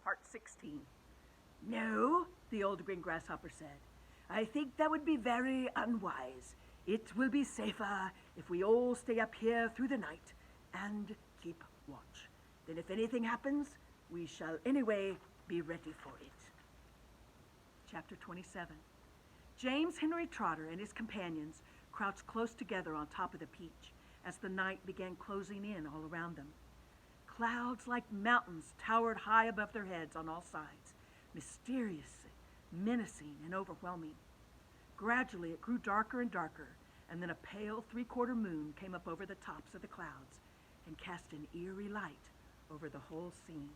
part 16. No, the old green grasshopper said. I think that would be very unwise. It will be safer if we all stay up here through the night and keep watch. Then if anything happens, we shall anyway be ready for it. Chapter 27. James Henry Trotter and his companions crouched close together on top of the peach as the night began closing in all around them. Clouds like mountains towered high above their heads on all sides, mysterious, menacing, and overwhelming. Gradually it grew darker and darker, and then a pale three-quarter moon came up over the tops of the clouds and cast an eerie light over the whole scene.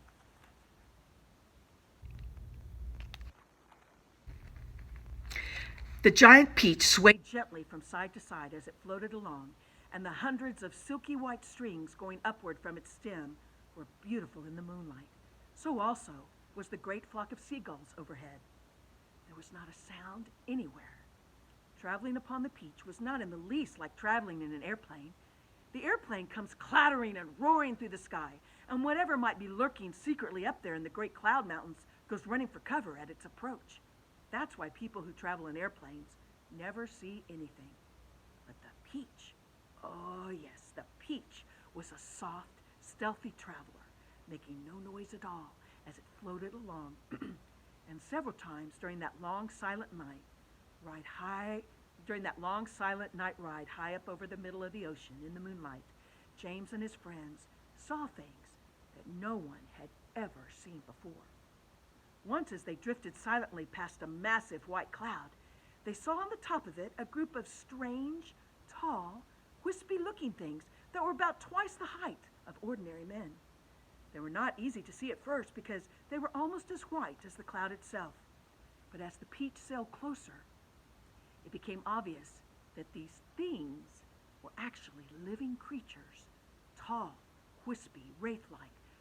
The giant peach swayed gently from side to side as it floated along, and the hundreds of silky white strings going upward from its stem were beautiful in the moonlight. So also was the great flock of seagulls overhead. There was not a sound anywhere. Traveling upon the peach was not in the least like traveling in an airplane. The airplane comes clattering and roaring through the sky, and whatever might be lurking secretly up there in the great cloud mountains goes running for cover at its approach. That's why people who travel in airplanes never see anything. But the peach, oh yes, the peach was a soft, stealthy traveler, making no noise at all as it floated along. And several times during that long silent night ride high up over the middle of the ocean in the moonlight, James and his friends saw things that no one had ever seen before. Once, as they drifted silently past a massive white cloud, they saw on the top of it a group of strange, tall, wispy-looking things that were about twice the height of ordinary men. They were not easy to see at first because they were almost as white as the cloud itself. But as the peach sailed closer, it became obvious that these things were actually living creatures, tall, wispy, wraith-like,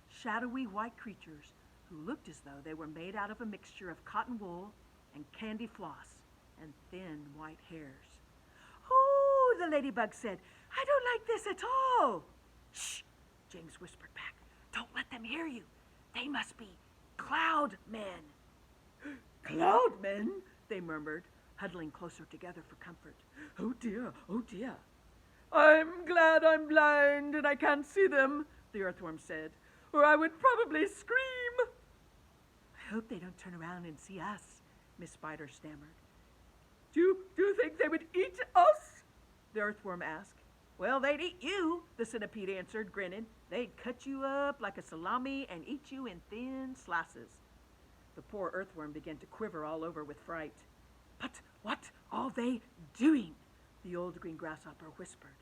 shadowy white creatures who looked as though they were made out of a mixture of cotton wool and candy floss and thin white hairs. "Oh," the ladybug said, "I don't like this at all." "Shh," James whispered back. "Don't let them hear you. They must be cloud men." "Cloud men?" they murmured, huddling closer together for comfort. "Oh dear, oh dear." "I'm glad I'm blind and I can't see them," the earthworm said, "or I would probably scream." "I hope they don't turn around and see us," Miss Spider stammered. Do you think they would eat us?" the earthworm asked. "Well, they'd eat you," the centipede answered, grinning. "They'd cut you up like a salami and eat you in thin slices." The poor earthworm began to quiver all over with fright. "But what are they doing?" the old green grasshopper whispered.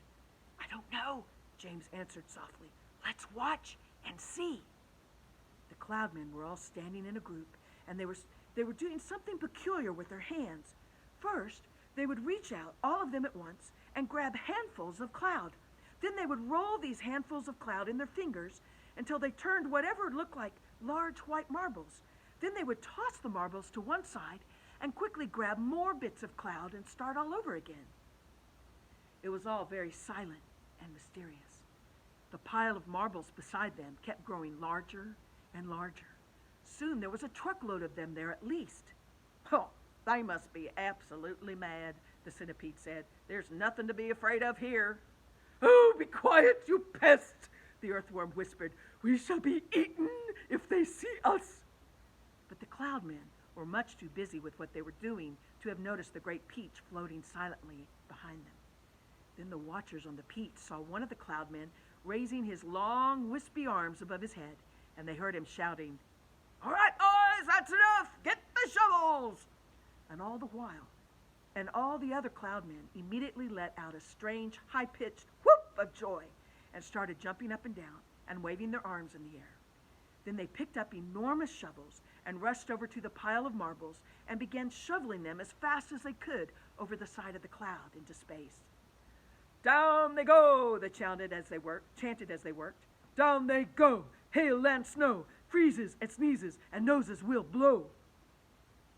"I don't know," James answered softly. "Let's watch and see." The cloudmen were all standing in a group, and they were doing something peculiar with their hands. First, they would reach out, all of them at once, and grab handfuls of cloud. Then they would roll these handfuls of cloud in their fingers until they turned whatever looked like large white marbles. Then they would toss the marbles to one side and quickly grab more bits of cloud and start all over again. It was all very silent and mysterious. The pile of marbles beside them kept growing larger and larger. Soon there was a truckload of them there at least. "Oh, they must be absolutely mad," the centipede said. "There's nothing to be afraid of here." "Oh, be quiet, you pest," the earthworm whispered. "We shall be eaten if they see us." But the cloudmen were much too busy with what they were doing to have noticed the great peach floating silently behind them. Then the watchers on the peach saw one of the cloudmen raising his long, wispy arms above his head, and they heard him shouting, "All right, boys, that's enough! Get the shovels!" And all the other cloudmen immediately let out a strange, high-pitched whoop of joy and started jumping up and down and waving their arms in the air. Then they picked up enormous shovels and rushed over to the pile of marbles and began shoveling them as fast as they could over the side of the cloud into space. "Down they go," they chanted as they worked. "Down they go, hail and snow, freezes and sneezes and noses will blow."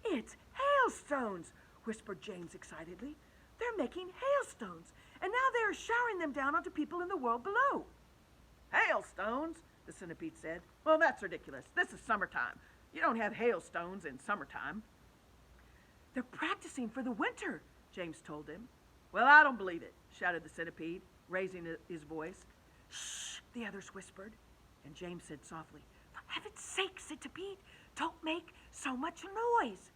"It's hailstones," whispered James excitedly. "They're making hailstones, and now they are showering them down onto people in the world below." "Hailstones?" the centipede said. "Well, that's ridiculous. This is summertime. You don't have hailstones in summertime. They're practicing for the winter, James told him. Well, I don't believe it, shouted the centipede, raising his voice. Shh, the others whispered. And James said softly, for heaven's sake, centipede, don't make so much noise.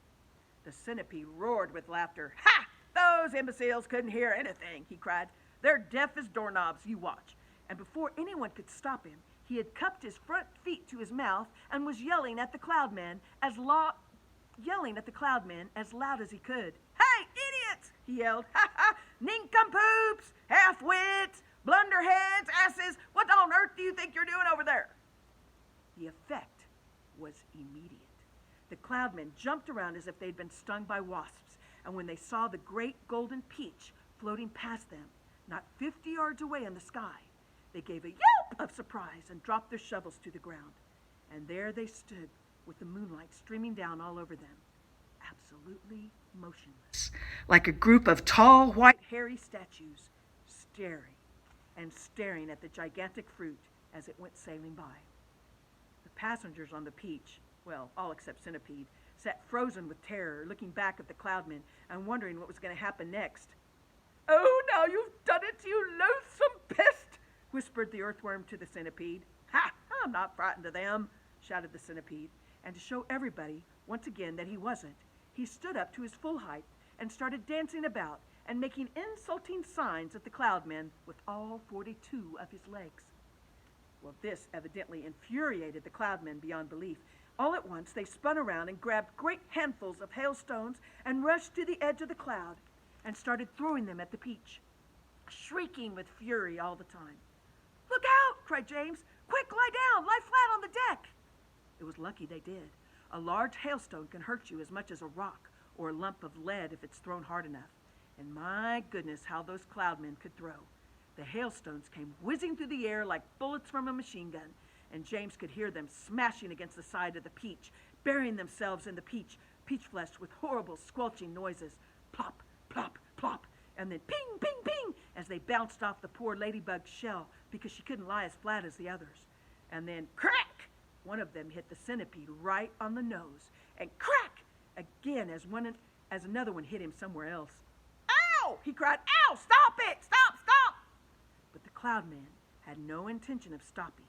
The centipede roared with laughter. Ha! Those imbeciles couldn't hear anything, he cried. They're deaf as doorknobs, you watch. And before anyone could stop him, he had cupped his front feet to his mouth and was yelling at the cloudmen as loud as he could. Hey, idiots! He yelled. Ha ha! Nincompoops! Half-wits! Blunderheads! Asses! What on earth do you think you're doing over there? The effect was immediate. The cloudmen jumped around as if they'd been stung by wasps, and when they saw the great golden peach floating past them, not 50 yards away in the sky, they gave a yelp of surprise and dropped their shovels to the ground. And there they stood with the moonlight streaming down all over them, absolutely motionless, like a group of tall, white, hairy statues, staring at the gigantic fruit as it went sailing by. The passengers on the peach, well, all except Centipede, sat frozen with terror, looking back at the cloudmen and wondering what was going to happen next. Oh, now you've done it, you loathsome pest, whispered the earthworm to the centipede. Ha! I'm not frightened of them, shouted the centipede. And to show everybody, once again, that he wasn't, he stood up to his full height and started dancing about and making insulting signs at the cloudmen with all 42 of his legs. Well, this evidently infuriated the cloudmen beyond belief. All at once, they spun around and grabbed great handfuls of hailstones and rushed to the edge of the cloud and started throwing them at the peach, shrieking with fury all the time. Look out, cried James. Quick, lie down, lie flat on the deck. It was lucky they did. A large hailstone can hurt you as much as a rock or a lump of lead if it's thrown hard enough. And my goodness, how those cloudmen could throw. The hailstones came whizzing through the air like bullets from a machine gun, and James could hear them smashing against the side of the peach, burying themselves in the peach flesh with horrible squelching noises. Plop, plop, plop, and then ping, ping, ping, as they bounced off the poor ladybug's shell because she couldn't lie as flat as the others. And then crack! One of them hit the centipede right on the nose, and crack! Again as another one hit him somewhere else. Ow! He cried, ow! Stop it! Stop! Stop! But the cloudman had no intention of stopping.